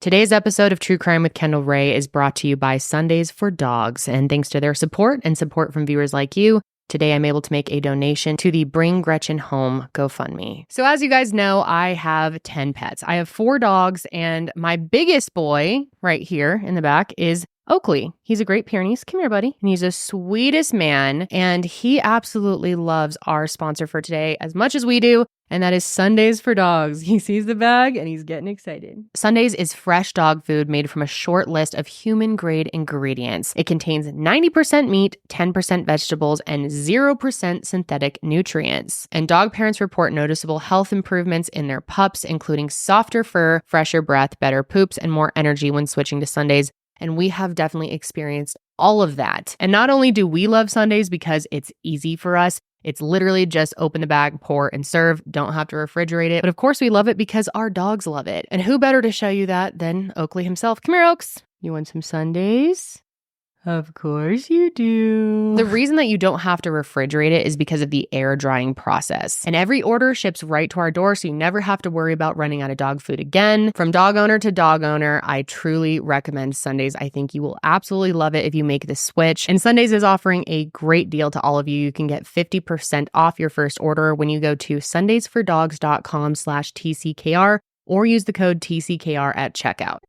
Today's episode of True Crime with Kendall Rae is brought to you by Sundays for Dogs, and thanks to their support and support from viewers like you, today I'm able to make a donation to the Bring Gretchen Home GoFundMe. So as you guys know, I have 10 pets. I have 4 dogs, and my biggest boy right here in the back is Oakley. He's a Great Pyrenees. Come here, buddy. And he's the sweetest man, and he absolutely loves our sponsor for today as much as we do, and that is Sundays for Dogs. He sees the bag and he's getting excited. Sundays is fresh dog food made from a short list of human-grade ingredients. It contains 90% meat, 10% vegetables, and 0% synthetic nutrients. And dog parents report noticeable health improvements in their pups, including softer fur, fresher breath, better poops, and more energy when switching to Sundays. And we have definitely experienced all of that. And not only do we love Sundays because it's easy for us, it's literally just open the bag, pour, and serve. Don't have to refrigerate it. But of course, we love it because our dogs love it. And who better to show you that than Oakley himself? Come here, Oaks. You want some Sundays? Of course you do. The reason that you don't have to refrigerate it is because of the air drying process. And every order ships right to our door, so you never have to worry about running out of dog food again. From dog owner to dog owner, I truly recommend Sundays. I think you will absolutely love it if you make this switch. And Sundays is offering a great deal to all of you. You can get 50% off your first order when you go to sundaysfordogs.com/TCKR or use the code TCKR at checkout.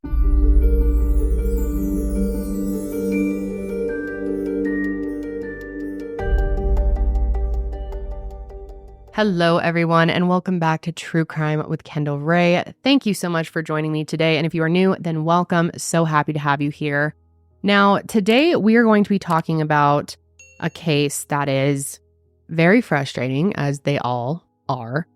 Hello, everyone, and welcome back to True Crime with Kendall Rae. Thank you so much for joining me today. And if you are new, then welcome. So happy to have you here. Now, today we are going to be talking about a case that is very frustrating, as they all are.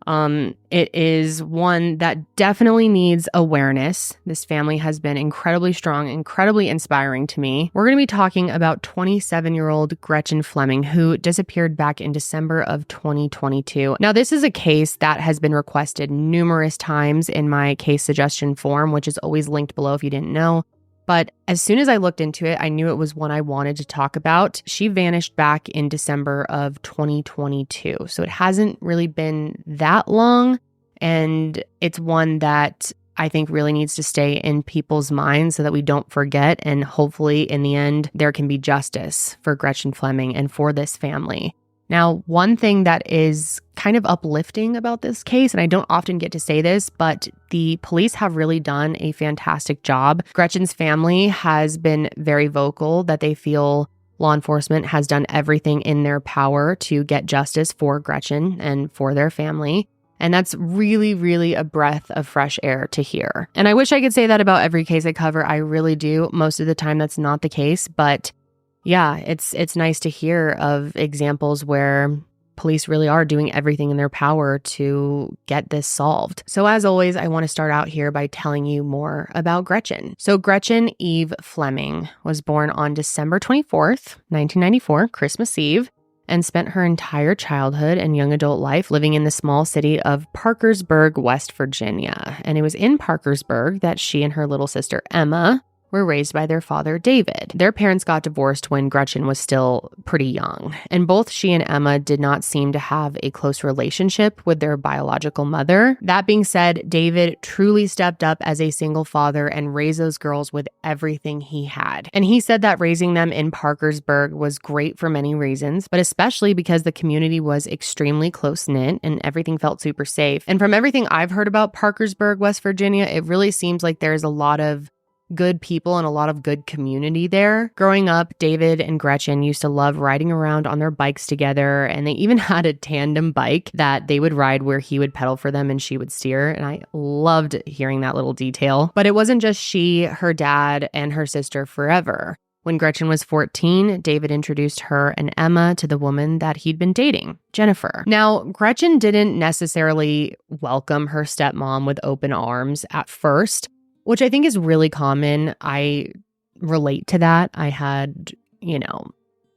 It is one that definitely needs awareness. This family has been incredibly strong, incredibly inspiring to me. We're going to be talking about 27-year-old Gretchen Fleming, who disappeared back in December of 2022. Now, this is a case that has been requested numerous times in my case suggestion form, which is always linked below if you didn't know. But as soon as I looked into it, I knew it was one I wanted to talk about. She vanished back in December of 2022. So it hasn't really been that long. And it's one that I think really needs to stay in people's minds so that we don't forget. And hopefully in the end, there can be justice for Gretchen Fleming and for this family. Now, one thing that is kind of uplifting about this case, and I don't often get to say this, but the police have really done a fantastic job. Gretchen's family has been very vocal that they feel law enforcement has done everything in their power to get justice for Gretchen and for their family. And that's really, really a breath of fresh air to hear. And I wish I could say that about every case I cover. I really do. Most of the time, that's not the case, but yeah, it's nice to hear of examples where police really are doing everything in their power to get this solved. So as always, I want to start out here by telling you more about Gretchen. So Gretchen Eve Fleming was born on December 24th, 1994, Christmas Eve, and spent her entire childhood and young adult life living in the small city of Parkersburg, West Virginia. And it was in Parkersburg that she and her little sister Emma were raised by their father, David. Their parents got divorced when Gretchen was still pretty young, and both she and Emma did not seem to have a close relationship with their biological mother. That being said, David truly stepped up as a single father and raised those girls with everything he had. And he said that raising them in Parkersburg was great for many reasons, but especially because the community was extremely close-knit and everything felt super safe. And from everything I've heard about Parkersburg, West Virginia, it really seems like there's a lot of good people and a lot of good community there. Growing up, David and Gretchen used to love riding around on their bikes together, and they even had a tandem bike that they would ride where he would pedal for them and she would steer, and I loved hearing that little detail. But it wasn't just she, her dad, and her sister forever. When Gretchen was 14, David introduced her and Emma to the woman that he'd been dating, Jennifer. Now, Gretchen didn't necessarily welcome her stepmom with open arms at first, which I think is really common. I relate to that. I had,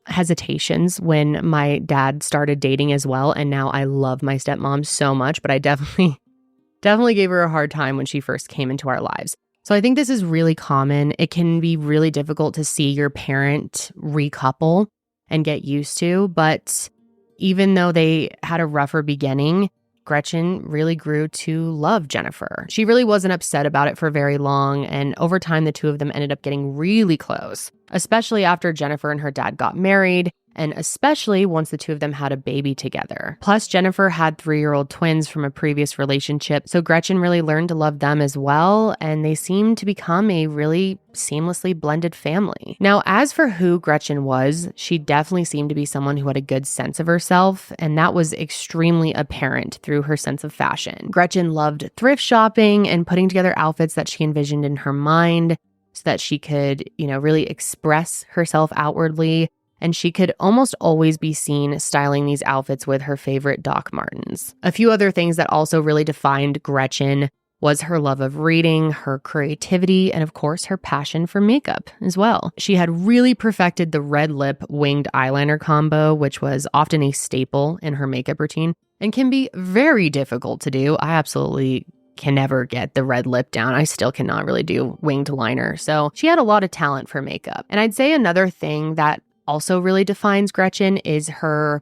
hesitations when my dad started dating as well. And now I love my stepmom so much, but I definitely gave her a hard time when she first came into our lives. So I think this is really common. It can be really difficult to see your parent recouple and get used to. But even though they had a rougher beginning, Gretchen really grew to love Jennifer. She really wasn't upset about it for very long, and over time, the two of them ended up getting really close, especially after Jennifer and her dad got married, and especially once the two of them had a baby together. Plus, Jennifer had 3-year-old twins from a previous relationship, so Gretchen really learned to love them as well, and they seemed to become a really seamlessly blended family. Now, as for who Gretchen was, she definitely seemed to be someone who had a good sense of herself, and that was extremely apparent through her sense of fashion. Gretchen loved thrift shopping and putting together outfits that she envisioned in her mind so that she could, really express herself outwardly. And she could almost always be seen styling these outfits with her favorite Doc Martens. A few other things that also really defined Gretchen was her love of reading, her creativity, and of course, her passion for makeup as well. She had really perfected the red lip winged eyeliner combo, which was often a staple in her makeup routine and can be very difficult to do. I absolutely can never get the red lip down. I still cannot really do winged liner. So she had a lot of talent for makeup. And I'd say another thing that also really defines Gretchen is her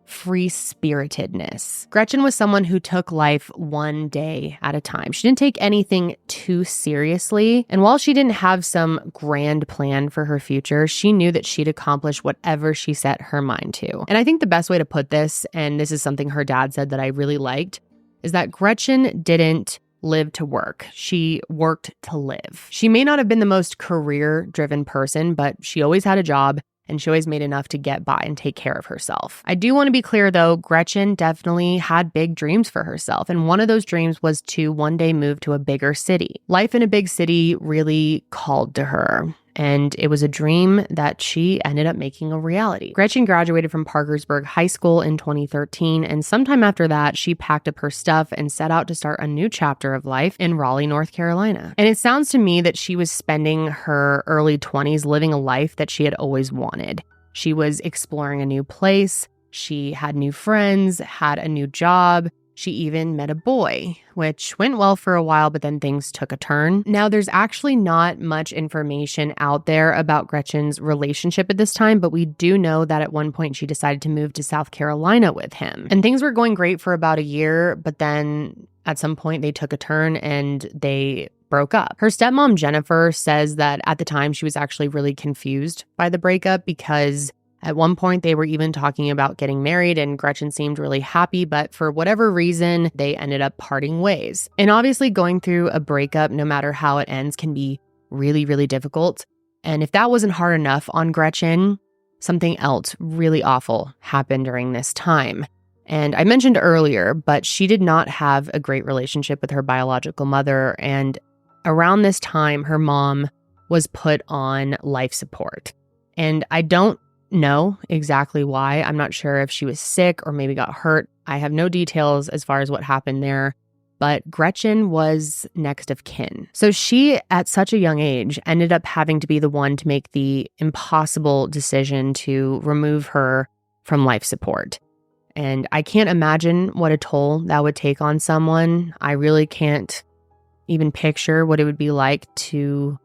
free-spiritedness. Gretchen was someone who took life one day at a time. She didn't take anything too seriously, and while she didn't have some grand plan for her future, she knew that she'd accomplish whatever she set her mind to. And I think the best way to put this, and this is something her dad said that I really liked, is that Gretchen didn't live to work. She worked to live. She may not have been the most career-driven person, but she always had a job, and she always made enough to get by and take care of herself. I do want to be clear, though, Gretchen definitely had big dreams for herself, and one of those dreams was to one day move to a bigger city. Life in a big city really called to her, and it was a dream that she ended up making a reality. Gretchen graduated from Parkersburg High School in 2013, and sometime after that, she packed up her stuff and set out to start a new chapter of life in Raleigh, North Carolina. And it sounds to me that she was spending her early 20s living a life that she had always wanted. She was exploring a new place, she had new friends, had a new job. She even met a boy, which went well for a while, but then things took a turn. Now, there's actually not much information out there about Gretchen's relationship at this time, but we do know that at one point she decided to move to South Carolina with him. And things were going great for about a year, but then at some point they took a turn and they broke up. Her stepmom, Jennifer, says that at the time she was actually really confused by the breakup because at one point, they were even talking about getting married, and Gretchen seemed really happy, but for whatever reason, they ended up parting ways. And obviously, going through a breakup, no matter how it ends, can be really, really difficult. And if that wasn't hard enough on Gretchen, something else really awful happened during this time. And I mentioned earlier, but she did not have a great relationship with her biological mother, and around this time, her mom was put on life support. And I don't know exactly why. I'm not sure if she was sick or maybe got hurt. I have no details as far as what happened there, but Gretchen was next of kin. So she, at such a young age, ended up having to be the one to make the impossible decision to remove her from life support. And I can't imagine what a toll that would take on someone. I really can't even picture what it would be like to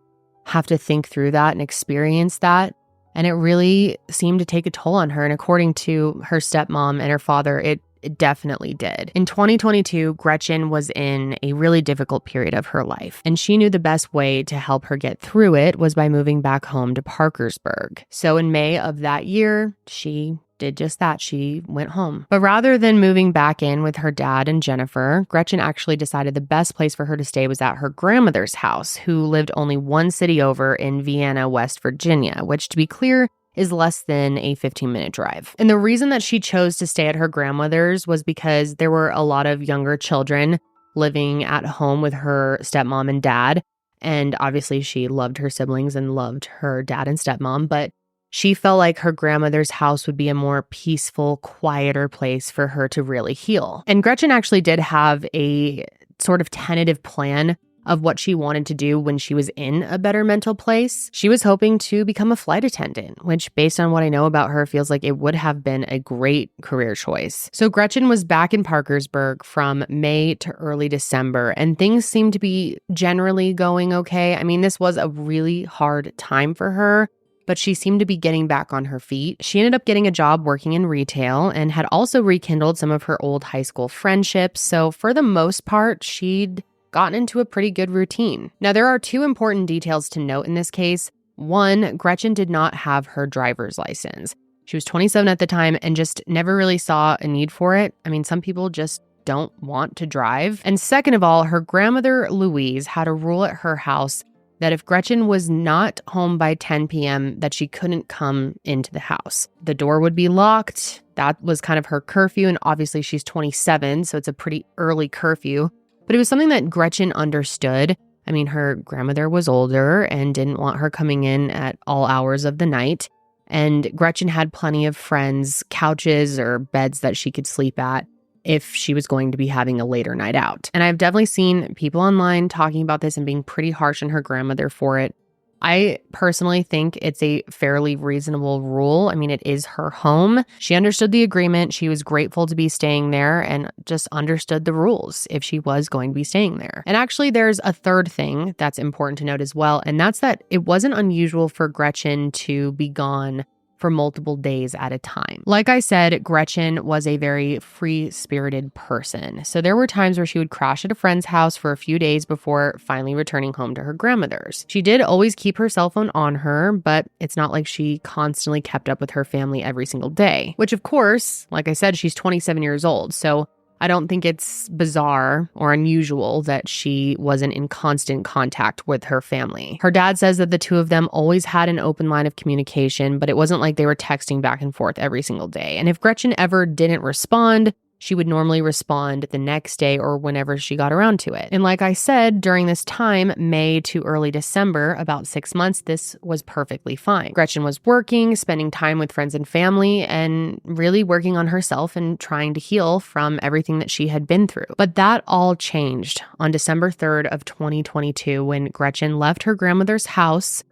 have to think through that and experience that. And it really seemed to take a toll on her. And according to her stepmom and her father, it definitely did. In 2022, Gretchen was in a really difficult period of her life. And she knew the best way to help her get through it was by moving back home to Parkersburg. So in May of that year, she did just that. She went home. But rather than moving back in with her dad and Jennifer, Gretchen actually decided the best place for her to stay was at her grandmother's house, who lived only one city over in Vienna, West Virginia, which, to be clear, is less than a 15-minute drive. And the reason that she chose to stay at her grandmother's was because there were a lot of younger children living at home with her stepmom and dad. And obviously she loved her siblings and loved her dad and stepmom, but she felt like her grandmother's house would be a more peaceful, quieter place for her to really heal. And Gretchen actually did have a sort of tentative plan of what she wanted to do when she was in a better mental place. She was hoping to become a flight attendant, which, based on what I know about her, feels like it would have been a great career choice. So Gretchen was back in Parkersburg from May to early December, and things seemed to be generally going okay. I mean, this was a really hard time for her. but she seemed to be getting back on her feet. She ended up getting a job working in retail and had also rekindled some of her old high school friendships. So for the most part, she'd gotten into a pretty good routine. Now, there are two important details to note in this case. One, Gretchen did not have her driver's license. She was 27 at the time and just never really saw a need for it. I mean, some people just don't want to drive. And second of all, her grandmother, Louise, had a rule at her house that if Gretchen was not home by 10 p.m., that she couldn't come into the house. The door would be locked. That was kind of her curfew. And obviously she's 27, so it's a pretty early curfew. But it was something that Gretchen understood. I mean, her grandmother was older and didn't want her coming in at all hours of the night. And Gretchen had plenty of friends, couches or beds that she could sleep at if she was going to be having a later night out. And I've definitely seen people online talking about this and being pretty harsh on her grandmother for it. I personally think it's a fairly reasonable rule. I mean, it is her home. She understood the agreement. She was grateful to be staying there and just understood the rules if she was going to be staying there. And actually, there's a third thing that's important to note as well, and that's that it wasn't unusual for Gretchen to be gone for multiple days at a time. Like I said, Gretchen was a very free-spirited person. So there were times where she would crash at a friend's house for a few days before finally returning home to her grandmother's. She did always keep her cell phone on her, but it's not like she constantly kept up with her family every single day. Which, of course, like I said, she's 27 years old. So I don't think it's bizarre or unusual that she wasn't in constant contact with her family. Her dad says that the two of them always had an open line of communication, but it wasn't like they were texting back and forth every single day. And if Gretchen ever didn't respond, she would normally respond the next day or whenever she got around to it. And like I said, during this time, May to early December, about 6 months, this was perfectly fine. Gretchen was working, spending time with friends and family, and really working on herself and trying to heal from everything that she had been through. But that all changed on December 3rd of 2022 when Gretchen left her grandmother's house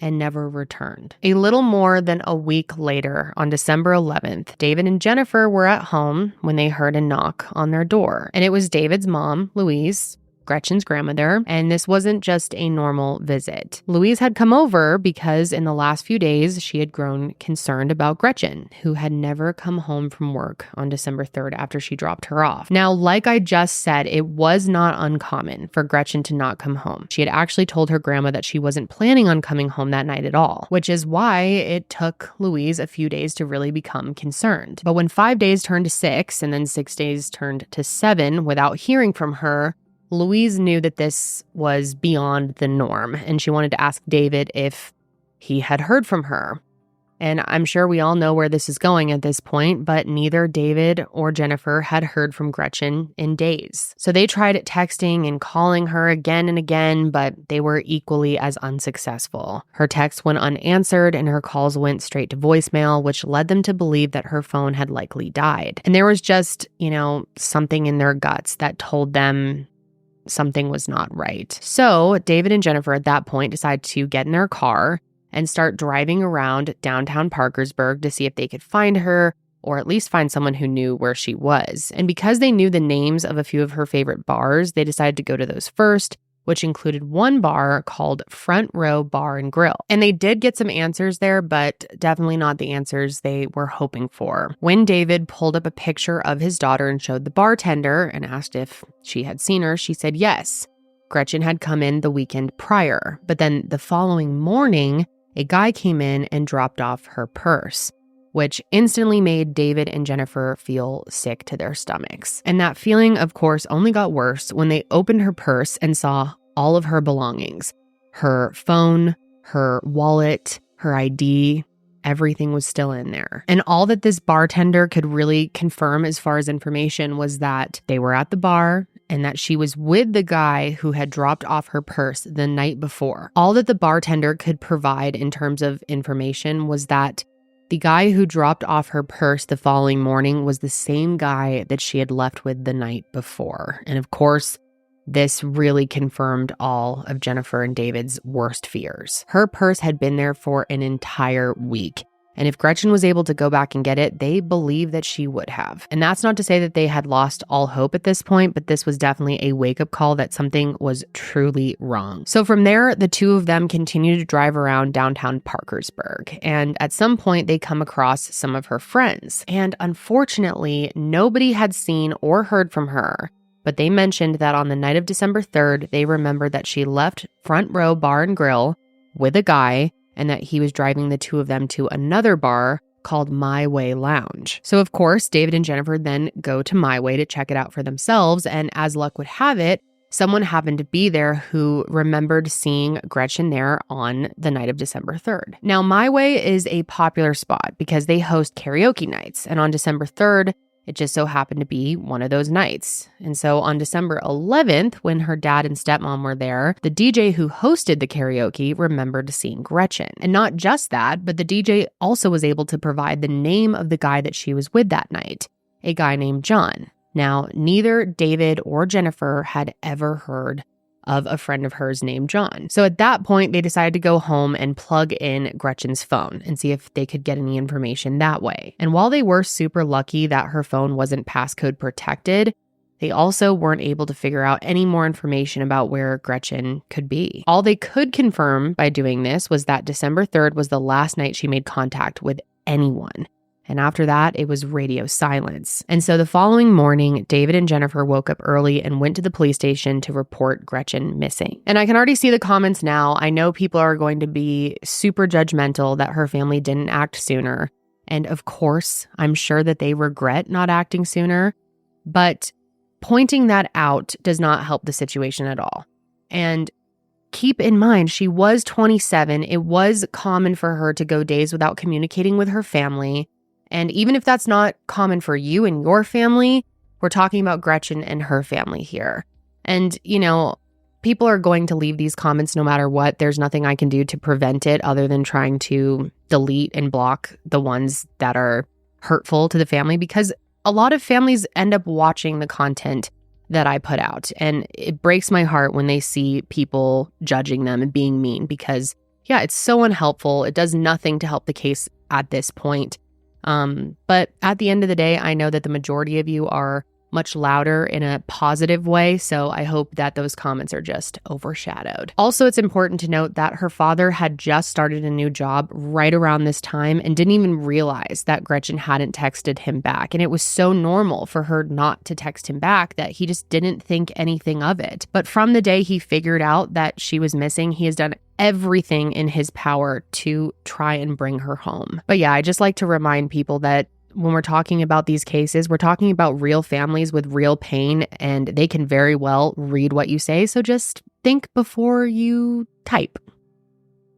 and never returned. A little more than a week later, on December 11th, David and Jennifer were at home when they heard a knock on their door. And it was David's mom, Louise, Gretchen's grandmother, and this wasn't just a normal visit. Louise had come over because in the last few days, she had grown concerned about Gretchen, who had never come home from work on December 3rd after she dropped her off. Now, like I just said, it was not uncommon for Gretchen to not come home. She had actually told her grandma that she wasn't planning on coming home that night at all, which is why it took Louise a few days to really become concerned. But when 5 days turned to 6 and then 6 days turned to 7 without hearing from her, Louise knew that this was beyond the norm, and she wanted to ask David if he had heard from her. And I'm sure we all know where this is going at this point, but neither David or Jennifer had heard from Gretchen in days. So they tried texting and calling her again and again, but they were equally as unsuccessful. Her texts went unanswered and her calls went straight to voicemail, which led them to believe that her phone had likely died. And there was just, something in their guts that told them something was not right. So David and Jennifer at that point decided to get in their car and start driving around downtown Parkersburg to see if they could find her or at least find someone who knew where she was. And because they knew the names of a few of her favorite bars, they decided to go to those first, which included one bar called Front Row Bar and Grill. And they did get some answers there, but definitely not the answers they were hoping for. When David pulled up a picture of his daughter and showed the bartender and asked if she had seen her, she said yes. Gretchen had come in the weekend prior, but then the following morning, a guy came in and dropped off her purse, which instantly made David and Jennifer feel sick to their stomachs. And that feeling, of course, only got worse when they opened her purse and saw all of her belongings. Her phone, her wallet, her ID, everything was still in there. And all that this bartender could really confirm as far as information was that they were at the bar and that she was with the guy who had dropped off her purse the night before. All that the bartender could provide in terms of information was that the guy who dropped off her purse the following morning was the same guy that she had left with the night before. And of course, this really confirmed all of Jennifer and David's worst fears. Her purse had been there for an entire week, And if Gretchen was able to go back and get it, they believe that she would have. And that's not to say that they had lost all hope at this point, but this was definitely a wake-up call that something was truly wrong. So from there, the two of them continue to drive around downtown Parkersburg. And at some point, they come across some of her friends. And unfortunately, nobody had seen or heard from her. But they mentioned that on the night of December 3rd, they remembered that she left Front Row Bar and Grill with a guy, and that he was driving the two of them to another bar called My Way Lounge. So of course, David and Jennifer then go to My Way to check it out for themselves, and as luck would have it, someone happened to be there who remembered seeing Gretchen there on the night of December 3rd. Now, My Way is a popular spot because they host karaoke nights, and on December 3rd, it just so happened to be one of those nights. And so on December 11th, when her dad and stepmom were there, the DJ who hosted the karaoke remembered seeing Gretchen. And not just that, but the DJ also was able to provide the name of the guy that she was with that night, a guy named John. Now, neither David or Jennifer had ever heard of a friend of hers named John. So at that point, they decided to go home and plug in Gretchen's phone and see if they could get any information that way. And while they were super lucky that her phone wasn't passcode protected, they also weren't able to figure out any more information about where Gretchen could be. All they could confirm by doing this was that December 3rd was the last night she made contact with anyone. And after that, it was radio silence. And so the following morning, David and Jennifer woke up early and went to the police station to report Gretchen missing. And I can already see the comments now. I know people are going to be super judgmental that her family didn't act sooner. And of course, I'm sure that they regret not acting sooner. But pointing that out does not help the situation at all. And keep in mind, she was 27. It was common for her to go days without communicating with her family. And even if that's not common for you and your family, we're talking about Gretchen and her family here. And, you know, people are going to leave these comments no matter what. There's nothing I can do to prevent it other than trying to delete and block the ones that are hurtful to the family, because a lot of families end up watching the content that I put out. And it breaks my heart when they see people judging them and being mean because, yeah, it's so unhelpful. It does nothing to help the case at this point. But at the end of the day, I know that the majority of you are much louder in a positive way, so I hope that those comments are just overshadowed. Also, it's important to note that her father had just started a new job right around this time and didn't even realize that Gretchen hadn't texted him back. And it was so normal for her not to text him back that he just didn't think anything of it. But from the day he figured out that she was missing, he has done everything in his power to try and bring her home. But yeah, I just like to remind people that when we're talking about these cases, we're talking about real families with real pain, and they can very well read what you say. So just think before you type.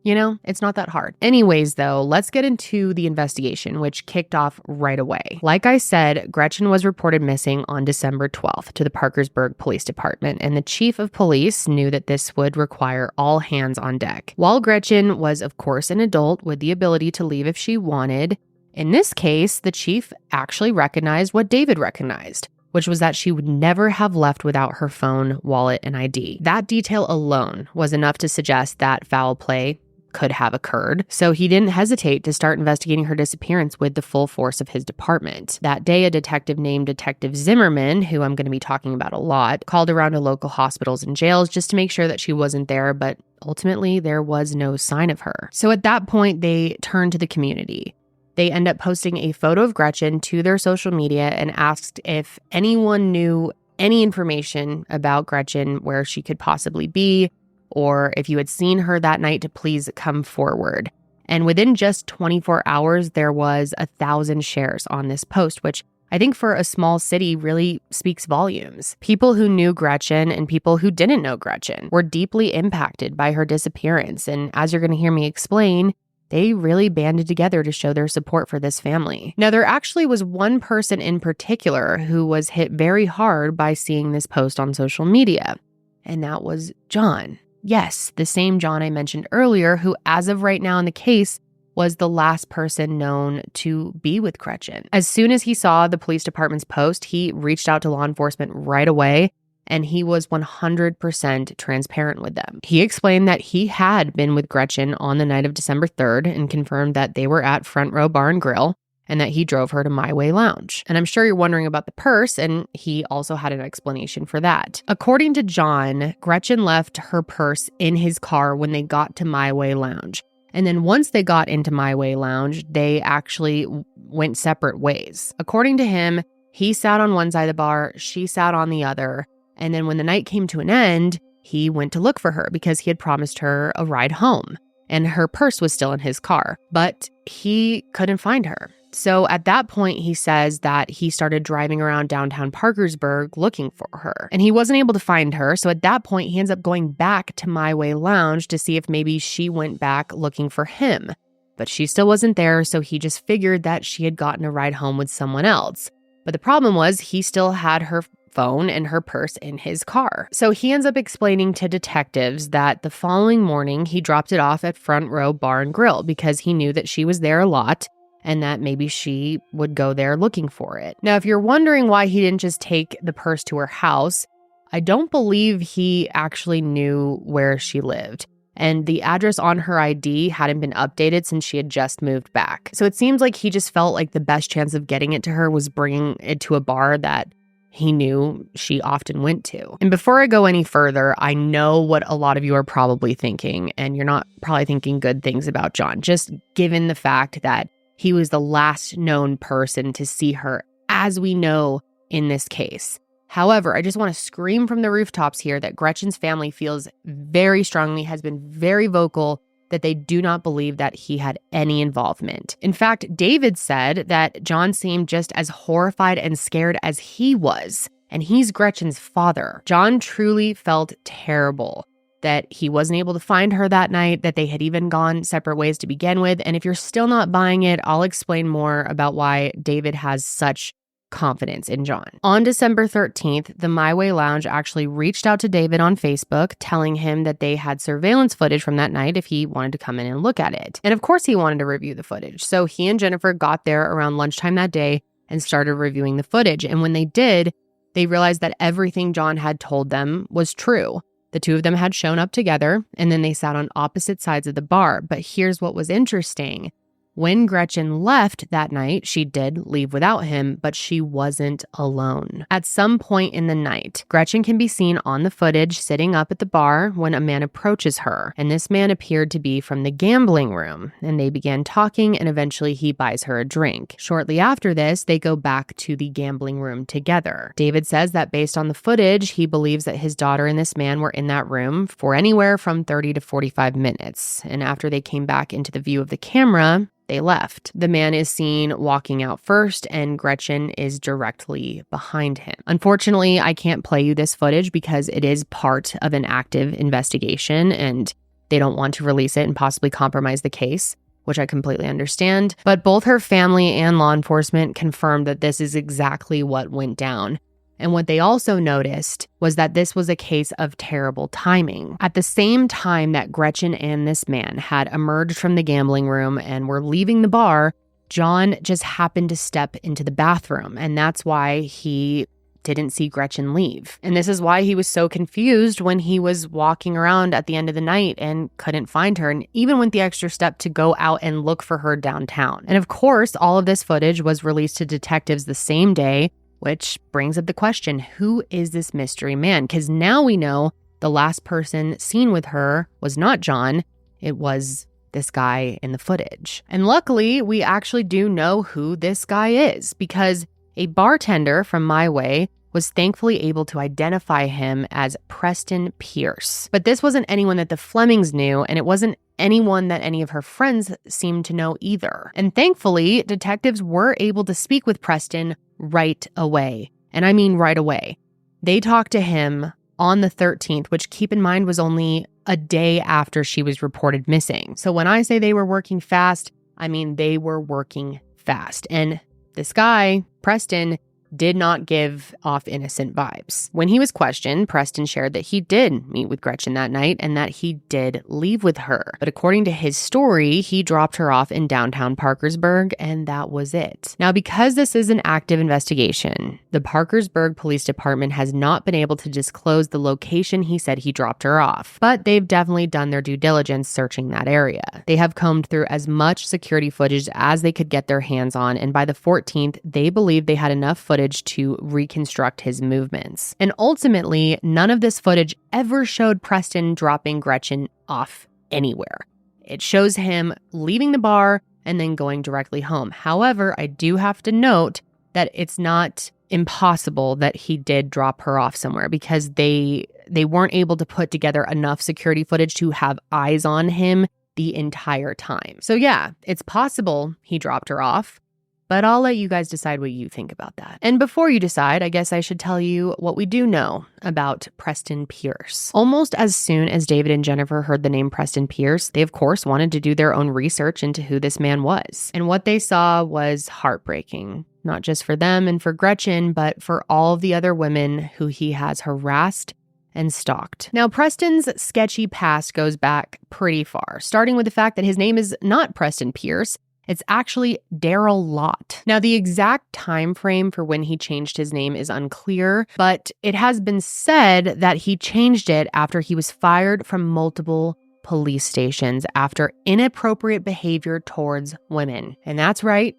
You know, it's not that hard. Anyways, though, let's get into the investigation, which kicked off right away. Like I said, Gretchen was reported missing on December 12th to the Parkersburg Police Department, and the chief of police knew that this would require all hands on deck. While Gretchen was, of course, an adult with the ability to leave if she wanted, in this case, the chief actually recognized what David recognized, which was that she would never have left without her phone, wallet, and ID. That detail alone was enough to suggest that foul play could have occurred, so he didn't hesitate to start investigating her disappearance with the full force of his department. That day, a detective named Detective Zimmerman, who I'm going to be talking about a lot, called around to local hospitals and jails just to make sure that she wasn't there, but ultimately there was no sign of her. So at that point, they turned to the community. They end up posting a photo of Gretchen to their social media and asked if anyone knew any information about Gretchen, where she could possibly be, or if you had seen her that night to please come forward. And within just 24 hours, there was 1,000 shares on this post, which I think for a small city really speaks volumes. People who knew Gretchen and people who didn't know Gretchen were deeply impacted by her disappearance. And as you're going to hear me explain, they really banded together to show their support for this family. Now, there actually was one person in particular who was hit very hard by seeing this post on social media, and that was John. Yes, the same John I mentioned earlier, who as of right now in the case was the last person known to be with Gretchen. As soon as he saw the police department's post, he reached out to law enforcement right away, and he was 100% transparent with them. He explained that he had been with Gretchen on the night of December 3rd and confirmed that they were at Front Row Bar and Grill and that he drove her to My Way Lounge. And I'm sure you're wondering about the purse, and he also had an explanation for that. According to John, Gretchen left her purse in his car when they got to My Way Lounge. And then once they got into My Way Lounge, they actually went separate ways. According to him, he sat on one side of the bar, she sat on the other. And then when the night came to an end, he went to look for her because he had promised her a ride home. And her purse was still in his car, but he couldn't find her. So at that point, he says that he started driving around downtown Parkersburg looking for her. And he wasn't able to find her. So at that point, he ends up going back to My Way Lounge to see if maybe she went back looking for him. But she still wasn't there, so he just figured that she had gotten a ride home with someone else. But the problem was he still had her phone and her purse in his car. So he ends up explaining to detectives that the following morning, he dropped it off at Front Row Bar and Grill because he knew that she was there a lot and that maybe she would go there looking for it. Now, if you're wondering why he didn't just take the purse to her house, I don't believe he actually knew where she lived. And the address on her ID hadn't been updated since she had just moved back. So it seems like he just felt like the best chance of getting it to her was bringing it to a bar that he knew she often went to. And before I go any further, I know what a lot of you are probably thinking, and you're not probably thinking good things about John, just given the fact that he was the last known person to see her, as we know in this case. However, I just want to scream from the rooftops here that Gretchen's family feels very strongly, has been very vocal, that they do not believe that he had any involvement. In fact, David said that John seemed just as horrified and scared as he was, and he's Gretchen's father. John truly felt terrible that he wasn't able to find her that night, that they had even gone separate ways to begin with. And if you're still not buying it, I'll explain more about why David has such confidence in John. On December 13th, the My Way Lounge actually reached out to David on Facebook, telling him that they had surveillance footage from that night if he wanted to come in and look at it. And of course he wanted to review the footage. So he and Jennifer got there around lunchtime that day and started reviewing the footage. And when they did, they realized that everything John had told them was true. The two of them had shown up together, and then they sat on opposite sides of the bar. But here's what was interesting. When Gretchen left that night, she did leave without him, but she wasn't alone. At some point in the night, Gretchen can be seen on the footage sitting up at the bar when a man approaches her, and this man appeared to be from the gambling room, and they began talking, and eventually he buys her a drink. Shortly after this, they go back to the gambling room together. David says that based on the footage, he believes that his daughter and this man were in that room for anywhere from 30 to 45 minutes, and after they came back into the view of the camera, they left. The man is seen walking out first, and Gretchen is directly behind him. Unfortunately, I can't play you this footage because it is part of an active investigation, and they don't want to release it and possibly compromise the case, which I completely understand. But both her family and law enforcement confirmed that this is exactly what went down. And what they also noticed was that this was a case of terrible timing. At the same time that Gretchen and this man had emerged from the gambling room and were leaving the bar, John just happened to step into the bathroom. And that's why he didn't see Gretchen leave. And this is why he was so confused when he was walking around at the end of the night and couldn't find her, and even went the extra step to go out and look for her downtown. And of course, all of this footage was released to detectives the same day, which brings up the question, who is this mystery man? Because now we know the last person seen with her was not John, it was this guy in the footage. And luckily, we actually do know who this guy is, because a bartender from My Way was thankfully able to identify him as Preston Pierce. But this wasn't anyone that the Flemings knew, and it wasn't anyone that any of her friends seemed to know either. And thankfully, detectives were able to speak with Preston right away. And I mean right away. They talked to him on the 13th, which, keep in mind, was only a day after she was reported missing. So when I say they were working fast, I mean they were working fast. And this guy, Preston, did not give off innocent vibes. When he was questioned, Preston shared that he did meet with Gretchen that night and that he did leave with her. But according to his story, he dropped her off in downtown Parkersburg, and that was it. Now, because this is an active investigation, the Parkersburg Police Department has not been able to disclose the location he said he dropped her off, but they've definitely done their due diligence searching that area. They have combed through as much security footage as they could get their hands on, and by the 14th, they believed they had enough footage to reconstruct his movements. And ultimately, none of this footage ever showed Preston dropping Gretchen off anywhere. It shows him leaving the bar and then going directly home. However, I do have to note that it's not impossible that he did drop her off somewhere, because they weren't able to put together enough security footage to have eyes on him the entire time. So yeah, it's possible he dropped her off, but I'll let you guys decide what you think about that. And before you decide, I guess I should tell you what we do know about Preston Pierce. Almost as soon as David and Jennifer heard the name Preston Pierce, they of course wanted to do their own research into who this man was. And what they saw was heartbreaking, not just for them and for Gretchen, but for all of the other women who he has harassed and stalked. Now, Preston's sketchy past goes back pretty far, starting with the fact that his name is not Preston Pierce. It's actually Daryl Lott. Now, the exact time frame for when he changed his name is unclear, but it has been said that he changed it after he was fired from multiple police stations after inappropriate behavior towards women. And that's right,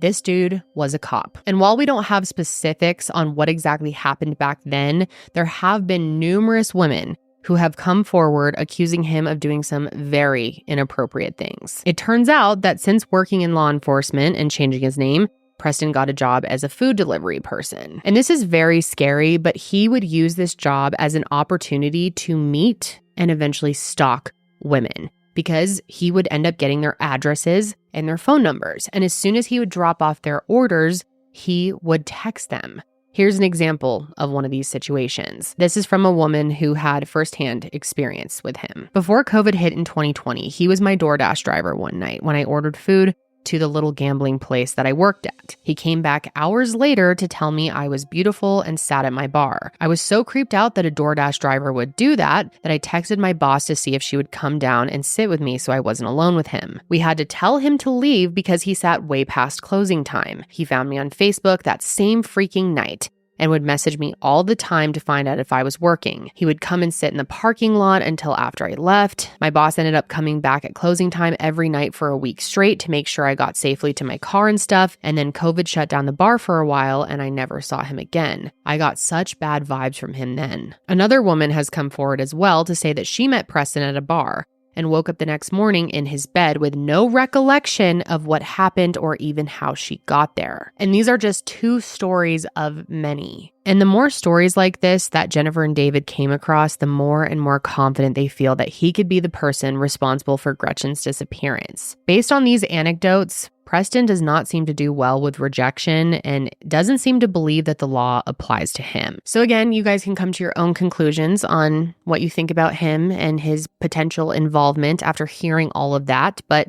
this dude was a cop. And while we don't have specifics on what exactly happened back then, there have been numerous women who have come forward accusing him of doing some very inappropriate things. It turns out that since working in law enforcement and changing his name, Preston got a job as a food delivery person. And this is very scary, but he would use this job as an opportunity to meet and eventually stalk women, because he would end up getting their addresses and their phone numbers. And as soon as he would drop off their orders, he would text them. Here's an example of one of these situations. This is from a woman who had firsthand experience with him. Before COVID hit in 2020, he was my DoorDash driver one night when I ordered food to the little gambling place that I worked at. He came back hours later to tell me I was beautiful and sat at my bar. I was so creeped out that a DoorDash driver would do that I texted my boss to see if she would come down and sit with me so I wasn't alone with him. We had to tell him to leave because he sat way past closing time. He found me on Facebook that same freaking night and would message me all the time to find out if I was working. He would come and sit in the parking lot until after I left. My boss ended up coming back at closing time every night for a week straight to make sure I got safely to my car and stuff, and then COVID shut down the bar for a while and I never saw him again. I got such bad vibes from him then. Another woman has come forward as well to say that she met Preston at a bar and woke up the next morning in his bed with no recollection of what happened or even how she got there. And these are just two stories of many. And the more stories like this that Jennifer and David came across, the more and more confident they feel that he could be the person responsible for Gretchen's disappearance. Based on these anecdotes, Preston does not seem to do well with rejection and doesn't seem to believe that the law applies to him. So again, you guys can come to your own conclusions on what you think about him and his potential involvement after hearing all of that. But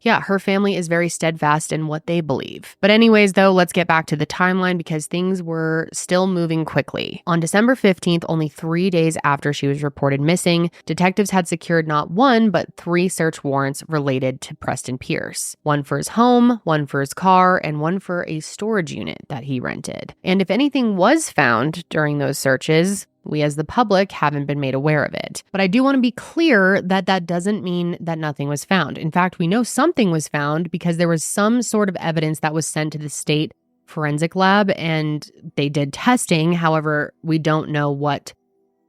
yeah, her family is very steadfast in what they believe. But anyways, though, let's get back to the timeline because things were still moving quickly. On December 15th, only 3 days after she was reported missing, detectives had secured not one, but 3 search warrants related to Preston Pierce. One for his home, one for his car, and one for a storage unit that he rented. And if anything was found during those searches, we as the public haven't been made aware of it. But I do want to be clear that that doesn't mean that nothing was found. In fact, we know something was found because there was some sort of evidence that was sent to the state forensic lab and they did testing. However, we don't know what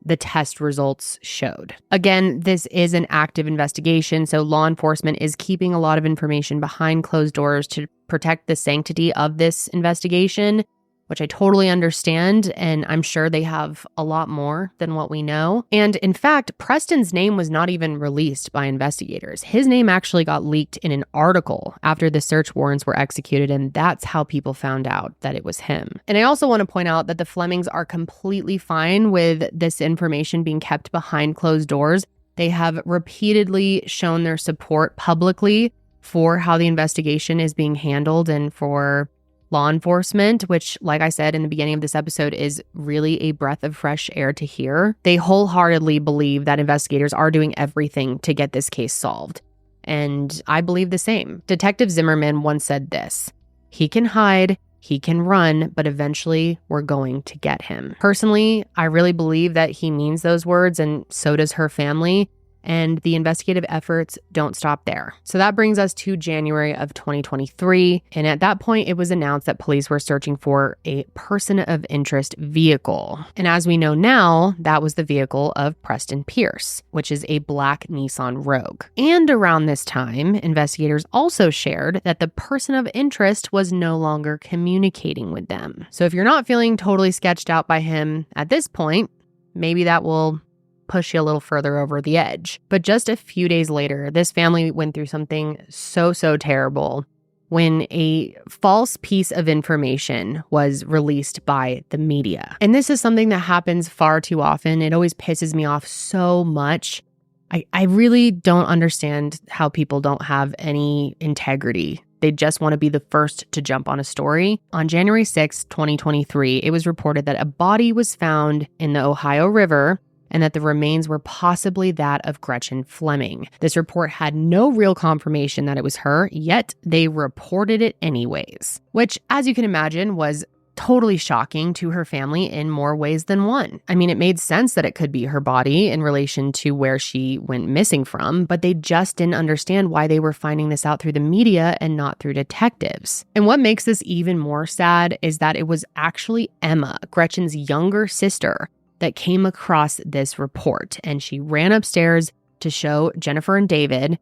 the test results showed. Again, this is an active investigation, so law enforcement is keeping a lot of information behind closed doors to protect the sanctity of this investigation, which I totally understand, and I'm sure they have a lot more than what we know. And in fact, Preston's name was not even released by investigators. His name actually got leaked in an article after the search warrants were executed, and that's how people found out that it was him. And I also want to point out that the Flemings are completely fine with this information being kept behind closed doors. They have repeatedly shown their support publicly for how the investigation is being handled and for law enforcement, which, like I said in the beginning of this episode, is really a breath of fresh air to hear. They wholeheartedly believe that investigators are doing everything to get this case solved. And I believe the same. Detective Zimmerman once said this: "He can hide, he can run, but eventually we're going to get him." Personally, I really believe that he means those words, and so does her family. And the investigative efforts don't stop there. So that brings us to January of 2023. And at that point, it was announced that police were searching for a person of interest vehicle. And as we know now, that was the vehicle of Preston Pierce, which is a black Nissan Rogue. And around this time, investigators also shared that the person of interest was no longer communicating with them. So if you're not feeling totally sketched out by him at this point, maybe that will push you a little further over the edge. But just a few days later, this family went through something so terrible when a false piece of information was released by the media. And this is something that happens far too often. It always pisses me off so much. I really don't understand how people don't have any integrity. They just want to be the first to jump on a story. On January 6, 2023, it was reported that a body was found in the Ohio River and that the remains were possibly that of Gretchen Fleming. This report had no real confirmation that it was her, yet they reported it anyways, which, as you can imagine, was totally shocking to her family in more ways than one. I mean, it made sense that it could be her body in relation to where she went missing from, but they just didn't understand why they were finding this out through the media and not through detectives. And what makes this even more sad is that it was actually Emma, Gretchen's younger sister, that came across this report, and she ran upstairs to show Jennifer and David.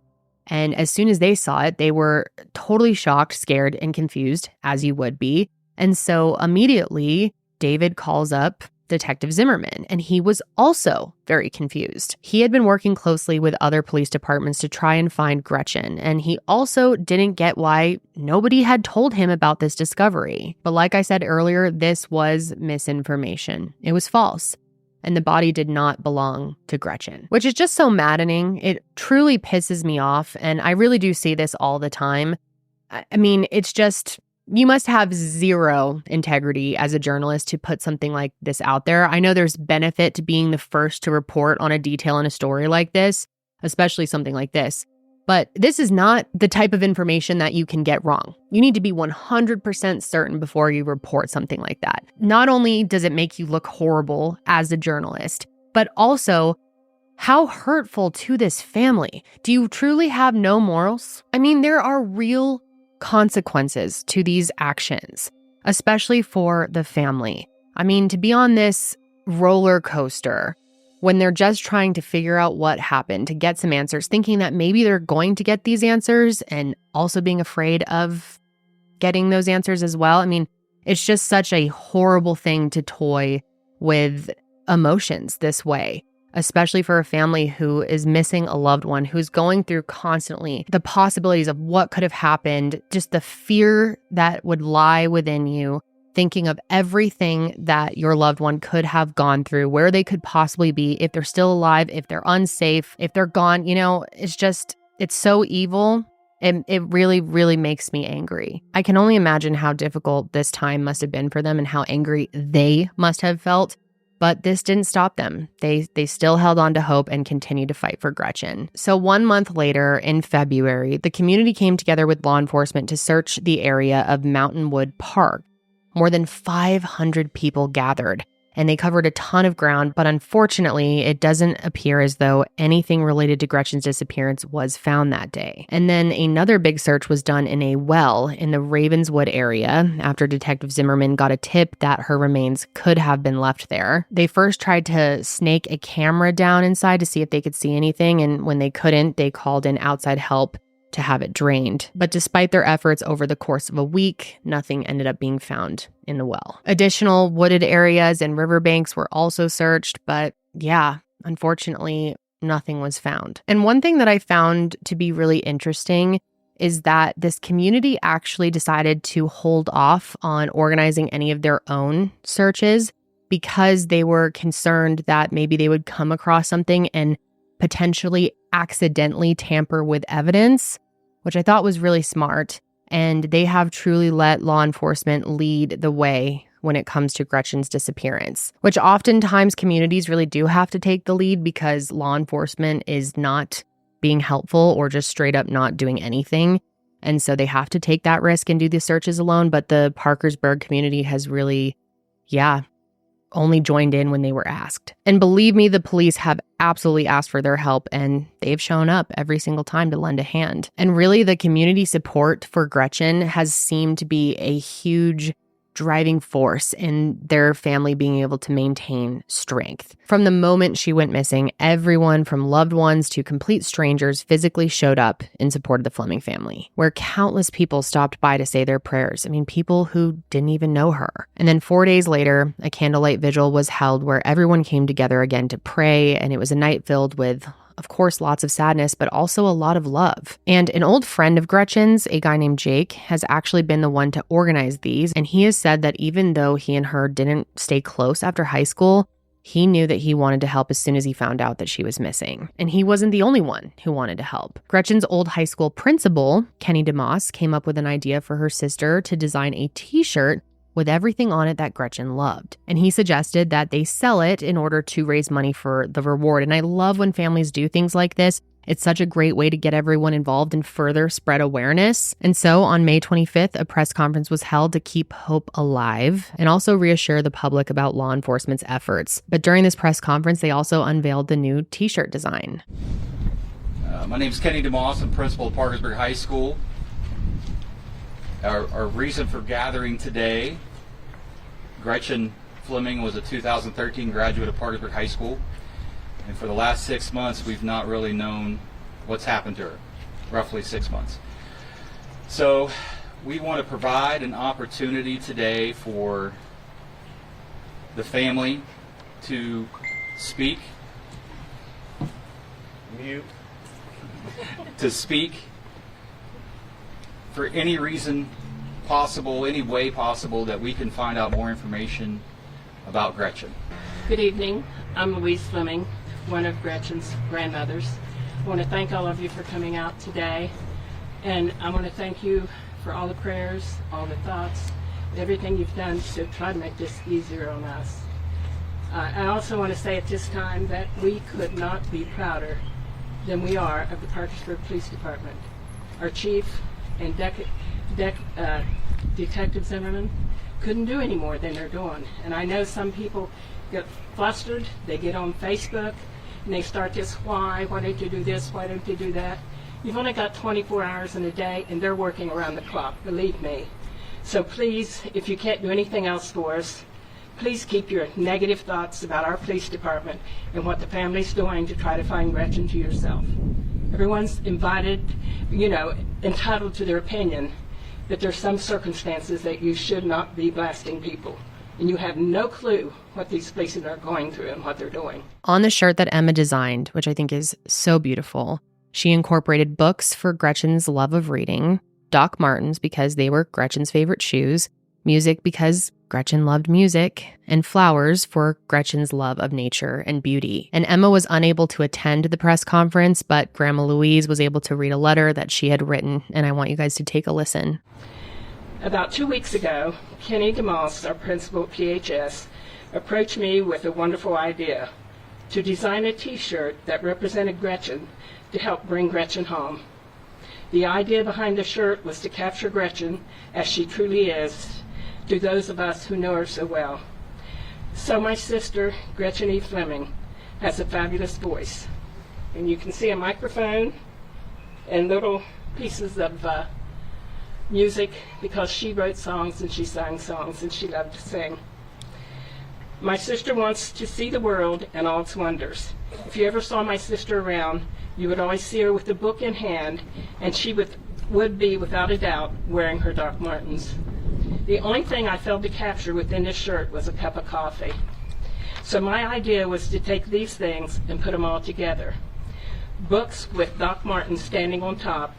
And as soon as they saw it, they were totally shocked, scared, and confused, as you would be. And so immediately, David calls up Detective Zimmerman, and he was also very confused. He had been working closely with other police departments to try and find Gretchen, and he also didn't get why nobody had told him about this discovery. But like I said earlier, this was misinformation. It was false. And the body did not belong to Gretchen, which is just so maddening. It truly pisses me off, and I really do see this all the time. I mean, it's just, you must have zero integrity as a journalist to put something like this out there. I know there's benefit to being the first to report on a detail in a story like this, especially something like this. But this is not the type of information that you can get wrong. You need to be 100% certain before you report something like that. Not only does it make you look horrible as a journalist, but also how hurtful to this family. Do you truly have no morals? I mean, there are real consequences to these actions, especially for the family. I mean, to be on this roller coaster when they're just trying to figure out what happened, to get some answers, thinking that maybe they're going to get these answers, and also being afraid of getting those answers as well. I mean, it's just such a horrible thing to toy with emotions this way, especially for a family who is missing a loved one, who's going through constantly the possibilities of what could have happened, just the fear that would lie within you, thinking of everything that your loved one could have gone through, where they could possibly be, if they're still alive, if they're unsafe, if they're gone. You know, it's so evil. It really, really makes me angry. I can only imagine how difficult this time must have been for them and how angry they must have felt. But this didn't stop them. They still held on to hope and continued to fight for Gretchen. So 1 month later, in February, the community came together with law enforcement to search the area of Mountain Wood Park. More than 500 people gathered, and they covered a ton of ground, but unfortunately, it doesn't appear as though anything related to Gretchen's disappearance was found that day. And then another big search was done in a well in the Ravenswood area after Detective Zimmerman got a tip that her remains could have been left there. They first tried to snake a camera down inside to see if they could see anything, and when they couldn't, they called in outside help to have it drained. But despite their efforts over the course of a week, nothing ended up being found in the well. Additional wooded areas and riverbanks were also searched, but yeah, unfortunately, nothing was found. And one thing that I found to be really interesting is that this community actually decided to hold off on organizing any of their own searches because they were concerned that maybe they would come across something and potentially accidentally tamper with evidence, which I thought was really smart. and they have truly let law enforcement lead the way when it comes to Gretchen's disappearance, which oftentimes communities really do have to take the lead because law enforcement is not being helpful or just straight up not doing anything. And so they have to take that risk and do the searches alone. But the Parkersburg community has really, only joined in when they were asked. And believe me, the police have absolutely asked for their help, and they've shown up every single time to lend a hand. And really, the community support for Gretchen has seemed to be a huge driving force in their family being able to maintain strength. From the moment she went missing, everyone from loved ones to complete strangers physically showed up in support of the Fleming family, where countless people stopped by to say their prayers. I mean, people who didn't even know her. And then 4 days later, a candlelight vigil was held where everyone came together again to pray, and it was a night filled with, of course, lots of sadness, but also a lot of love. And an old friend of Gretchen's, a guy named Jake, has actually been the one to organize these. And he has said that even though he and her didn't stay close after high school, he knew that he wanted to help as soon as he found out that she was missing. And he wasn't the only one who wanted to help. Gretchen's old high school principal, Kenny DeMoss, came up with an idea for her sister to design a t-shirt with everything on it that Gretchen loved. And he suggested that they sell it in order to raise money for the reward. And I love when families do things like this. It's such a great way to get everyone involved and further spread awareness. And so on May 25th, a press conference was held to keep hope alive and also reassure the public about law enforcement's efforts. But during this press conference, they also unveiled the new t-shirt design. My name is Kenny DeMoss. I'm principal of Parkersburg High School. Our reason for gathering today, Gretchen Fleming was a 2013 graduate of Parkersburg High School, and for the last 6 months we've not really known what's happened to her, roughly 6 months. So we want to provide an opportunity today for the family to speak, for any reason possible, any way possible that we can find out more information about Gretchen. Good evening. I'm Louise Fleming, one of Gretchen's grandmothers. I want to thank all of you for coming out today, and I want to thank you for all the prayers, all the thoughts, everything you've done to try to make this easier on us. I also want to say at this time that we could not be prouder than we are of the Parkersburg Police Department. Our chief and Detective Zimmerman couldn't do any more than they're doing. And I know some people get flustered, they get on Facebook, and they start this, why don't you do this, why don't you do that? You've only got 24 hours in a day, and they're working around the clock, believe me. So please, if you can't do anything else for us, please keep your negative thoughts about our police department and what the family's doing to try to find Gretchen to yourself. Everyone's invited, entitled to their opinion, but there's some circumstances that you should not be blasting people. And you have no clue what these places are going through and what they're doing. On the shirt that Emma designed, which I think is so beautiful, she incorporated books for Gretchen's love of reading, Doc Martens because they were Gretchen's favorite shoes, music because Gretchen loved music, and flowers for Gretchen's love of nature and beauty. And Emma was unable to attend the press conference, but Grandma Louise was able to read a letter that she had written, and I want you guys to take a listen. About 2 weeks ago, Kenny DeMoss, our principal at PHS, approached me with a wonderful idea to design a t-shirt that represented Gretchen to help bring Gretchen home. The idea behind the shirt was to capture Gretchen as she truly is to those of us who know her so well. So my sister, Gretchen E. Fleming, has a fabulous voice. And you can see a microphone and little pieces of music because she wrote songs and she sang songs and she loved to sing. My sister wants to see the world and all its wonders. If you ever saw my sister around, you would always see her with a book in hand, and she would be, without a doubt, wearing her Doc Martens. The only thing I failed to capture within this shirt was a cup of coffee. So my idea was to take these things and put them all together. Books with Doc Martens standing on top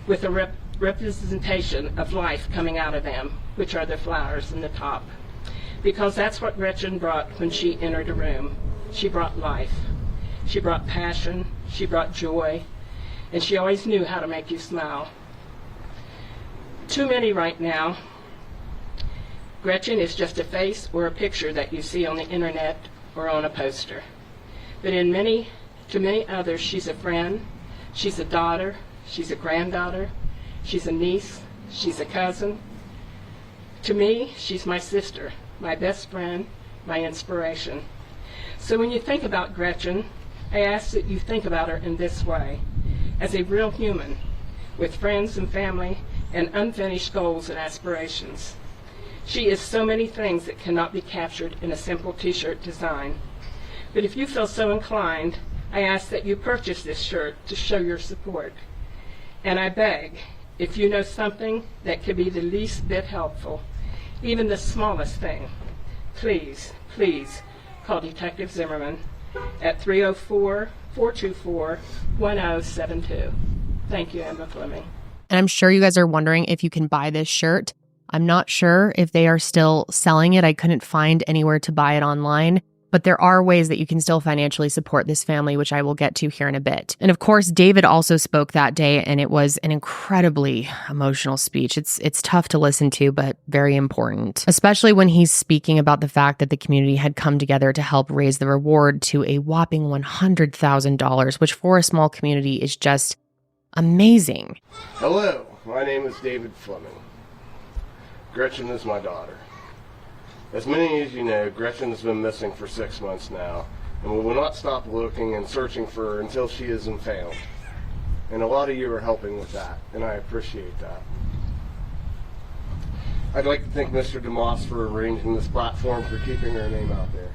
with a representation of life coming out of them, which are the flowers in the top. Because that's what Gretchen brought when she entered a room. She brought life. She brought passion. She brought joy. And she always knew how to make you smile. too many right now, Gretchen is just a face or a picture that you see on the internet or on a poster. But to many others, she's a friend, she's a daughter, she's a granddaughter, she's a niece, she's a cousin. To me, she's my sister, my best friend, my inspiration. So when you think about Gretchen, I ask that you think about her in this way, as a real human, with friends and family and unfinished goals and aspirations. She is so many things that cannot be captured in a simple t-shirt design. But if you feel so inclined, I ask that you purchase this shirt to show your support. And I beg, if you know something that could be the least bit helpful, even the smallest thing, please, please call Detective Zimmerman at 304-424-1072. Thank you, Emma Fleming. And I'm sure you guys are wondering if you can buy this shirt. I'm not sure if they are still selling it. I couldn't find anywhere to buy it online, but there are ways that you can still financially support this family, which I will get to here in a bit. And of course, David also spoke that day, and it was an incredibly emotional speech. It's tough to listen to, but very important, especially when he's speaking about the fact that the community had come together to help raise the reward to a whopping $100,000, which for a small community is just amazing. Hello, my name is David Fleming. Gretchen is my daughter. As many as you know, Gretchen has been missing for 6 months now, and we will not stop looking and searching for her until she isn't found. And a lot of you are helping with that, and I appreciate that. I'd like to thank Mr. DeMoss for arranging this platform, for keeping her name out there.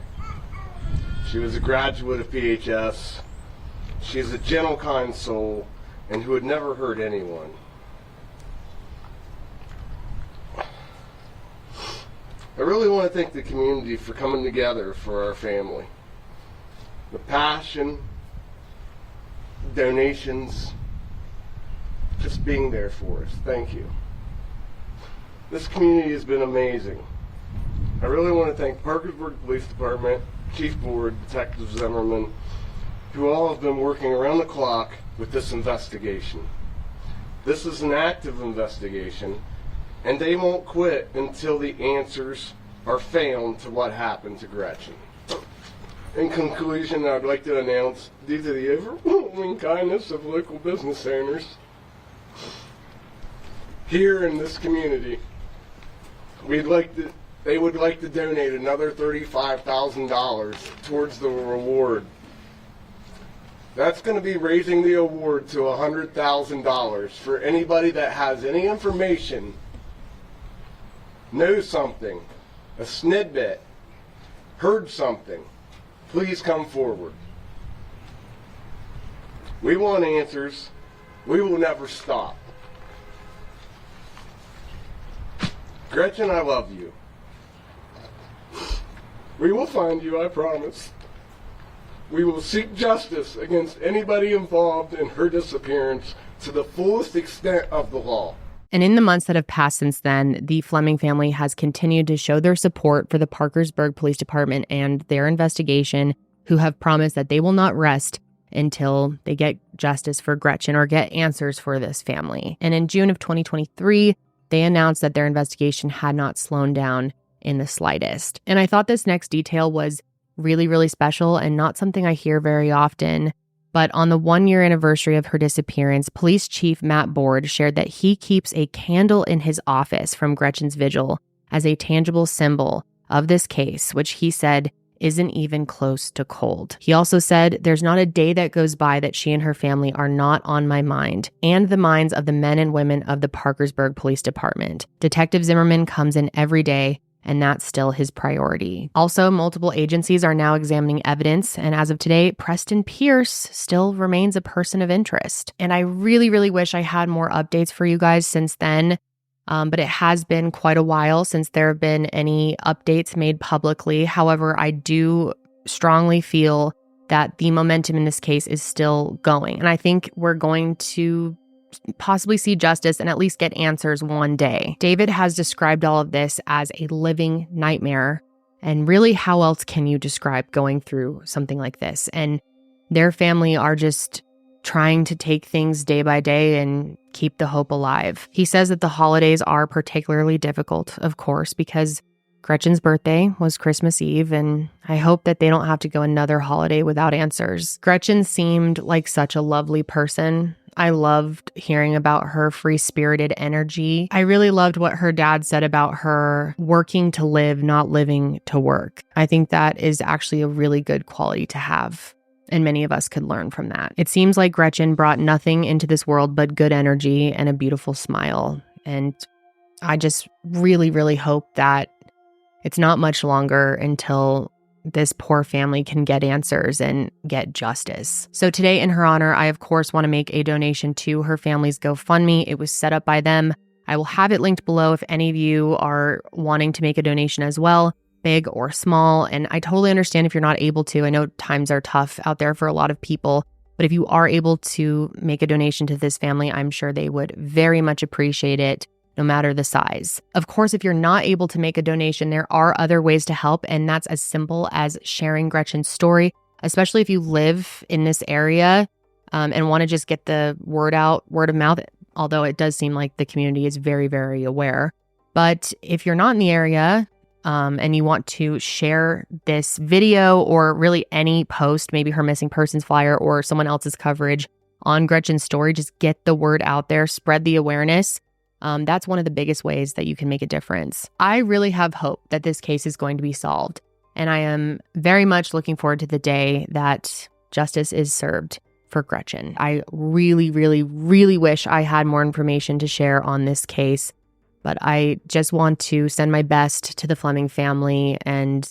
She was a graduate of PHS. She is a gentle, kind soul, and who had never hurt anyone. I really want to thank the community for coming together for our family. The passion, donations, just being there for us. Thank you. This community has been amazing. I really want to thank Parkersburg Police Department, Chief Board, Detective Zimmerman, who all have been working around the clock with this investigation. This is an active investigation, and they won't quit until the answers are found to what happened to Gretchen. In conclusion, I'd like to announce, due to the overwhelming kindness of local business owners here in this community, they would like to donate another $35,000 towards the reward. That's going to be raising the award to $100,000 for anybody that has any information, knows something, a snidbit, heard something. Please come forward. We want answers. We will never stop. Gretchen, I love you. We will find you, I promise. We will seek justice against anybody involved in her disappearance to the fullest extent of the law. And in the months that have passed since then, the Fleming family has continued to show their support for the Parkersburg Police Department and their investigation, who have promised that they will not rest until they get justice for Gretchen or get answers for this family. And in June of 2023, they announced that their investigation had not slowed down in the slightest. And I thought this next detail was really, really special and not something I hear very often. But on the 1-year anniversary of her disappearance, Police Chief Matt Board shared that he keeps a candle in his office from Gretchen's vigil as a tangible symbol of this case, which he said isn't even close to cold. He also said, "There's not a day that goes by that she and her family are not on my mind and the minds of the men and women of the Parkersburg Police Department. Detective Zimmerman comes in every day, and that's still his priority." Also, multiple agencies are now examining evidence, and as of today, Preston Pierce still remains a person of interest. And I really, really wish I had more updates for you guys since then, but it has been quite a while since there have been any updates made publicly. However, I do strongly feel that the momentum in this case is still going, and I think we're going to possibly see justice and at least get answers one day. David has described all of this as a living nightmare. And really, how else can you describe going through something like this? And their family are just trying to take things day by day and keep the hope alive. He says that the holidays are particularly difficult, of course, because Gretchen's birthday was Christmas Eve, and I hope that they don't have to go another holiday without answers. Gretchen seemed like such a lovely person. I loved hearing about her free-spirited energy. I really loved what her dad said about her working to live, not living to work. I think that is actually a really good quality to have, and many of us could learn from that. It seems like Gretchen brought nothing into this world but good energy and a beautiful smile. And I just really, really hope that it's not much longer until this poor family can get answers and get justice. So today, in her honor, I of course want to make a donation to her family's GoFundMe. It was set up by them. I will have it linked below if any of you are wanting to make a donation as well, big or small. And I totally understand if you're not able to. I know times are tough out there for a lot of people, but if you are able to make a donation to this family, I'm sure they would very much appreciate it, no matter the size. Of course, if you're not able to make a donation, there are other ways to help, and that's as simple as sharing Gretchen's story, especially if you live in this area and want to just get the word out, word of mouth, although it does seem like the community is very, very aware. But if you're not in the area and you want to share this video or really any post, maybe her missing persons flyer or someone else's coverage on Gretchen's story, just get the word out there, spread the awareness. That's one of the biggest ways that you can make a difference. I really have hope that this case is going to be solved, and I am very much looking forward to the day that justice is served for Gretchen. I really, really, really wish I had more information to share on this case, but I just want to send my best to the Fleming family, and,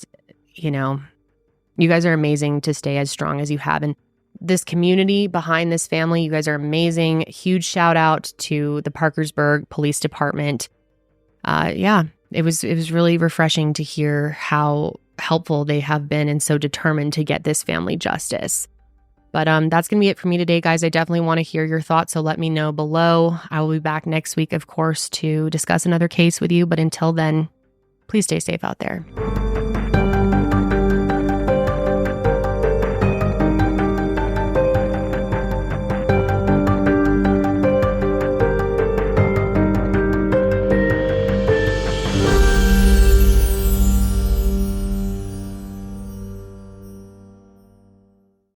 you guys are amazing to stay as strong as you have. And this community behind this family, you guys are amazing. Huge shout out to the Parkersburg Police Department. It was really refreshing to hear how helpful they have been and so determined to get this family justice. But that's going to be it for me today, guys. I definitely want to hear your thoughts, so let me know below. I will be back next week, of course, to discuss another case with you. But until then, please stay safe out there.